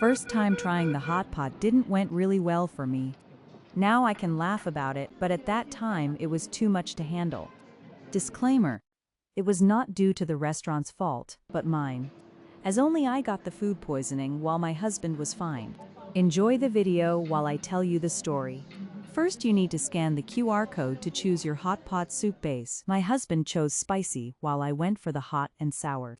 first time trying the hot pot didn't went really well for me. Now I can laugh about it, but at that time it was too much to handle. Disclaimer: it was not due to the restaurant's fault, but mine, as only I got the food poisoning while my husband was fine. Enjoy the video while I tell you the story. First, you need to scan the QR code to choose your hot pot soup base. My husband chose spicy, while I went for the hot and sour.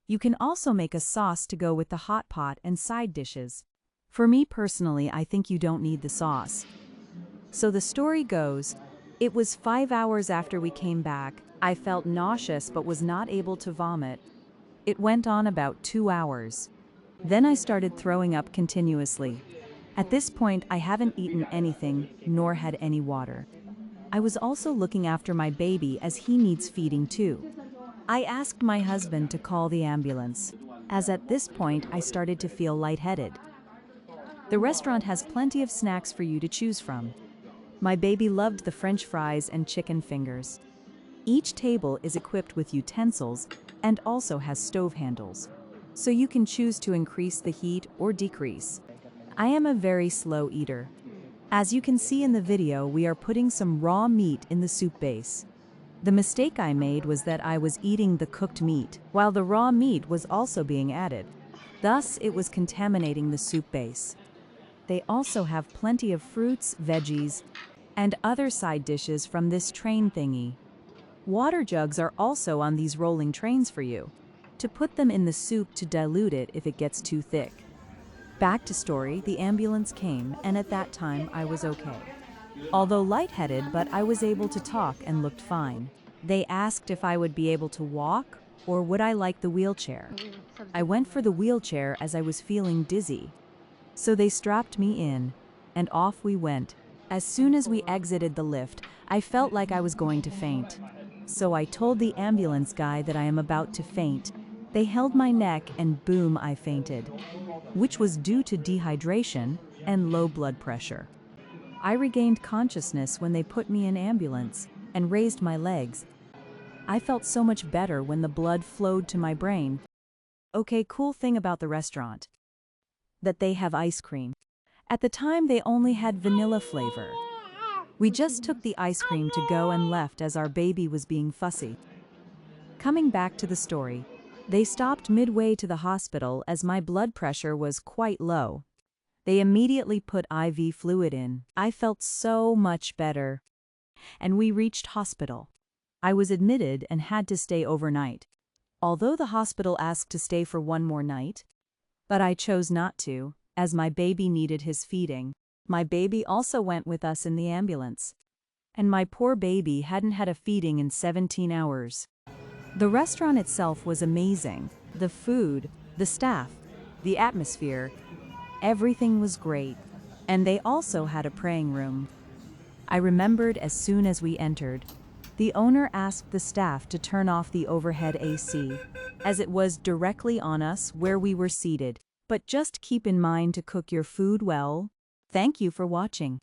You can also make a sauce to go with the hot pot and side dishes. For me personally, I think you don't need the sauce. So the story goes, it was 5 hours after we came back. I felt nauseous but was not able to vomit. It went on about 2 hours. Then I started throwing up continuously. At this point, I haven't eaten anything, nor had any water. I was also looking after my baby as he needs feeding too. I asked my husband to call the ambulance, as at this point I started to feel lightheaded. The restaurant has plenty of snacks for you to choose from. My baby loved the French fries and chicken fingers. Each table is equipped with utensils and also has stove handles, so you can choose to increase the heat or decrease. I am a very slow eater. As you can see in the video, we are putting some raw meat in the soup base. The mistake I made was that I was eating the cooked meat, while the raw meat was also being added. Thus, it was contaminating the soup base. They also have plenty of fruits, veggies, and other side dishes from this train thingy. Water jugs are also on these rolling trains for you, to put them in the soup to dilute it if it gets too thick. Back to story, the ambulance came, and at that time I was okay. Although lightheaded, but I was able to talk and looked fine. They asked if I would be able to walk, or would I like the wheelchair. I went for the wheelchair as I was feeling dizzy. So they strapped me in, and off we went. As soon as we exited the lift, I felt like I was going to faint. So I told the ambulance guy that I am about to faint. They held my neck and boom, I fainted, which was due to dehydration and low blood pressure. I regained consciousness when they put me in ambulance and raised my legs. I felt so much better when the blood flowed to my brain. Okay, cool thing about the restaurant, that they have ice cream. At the time, they only had vanilla flavor. We just took the ice cream to go and left as our baby was being fussy. Coming back to the story, they stopped midway to the hospital as my blood pressure was quite low. They immediately put IV fluid in. I felt so much better. And we reached hospital. I was admitted and had to stay overnight, although the hospital asked to stay for one more night. But I chose not to, as my baby needed his feeding. My baby also went with us in the ambulance. And my poor baby hadn't had a feeding in 17 hours. The restaurant itself was amazing. The food, the staff, the atmosphere, everything was great. And they also had a praying room. I remembered as soon as we entered, the owner asked the staff to turn off the overhead AC, as it was directly on us where we were seated. But just keep in mind to cook your food well. Thank you for watching.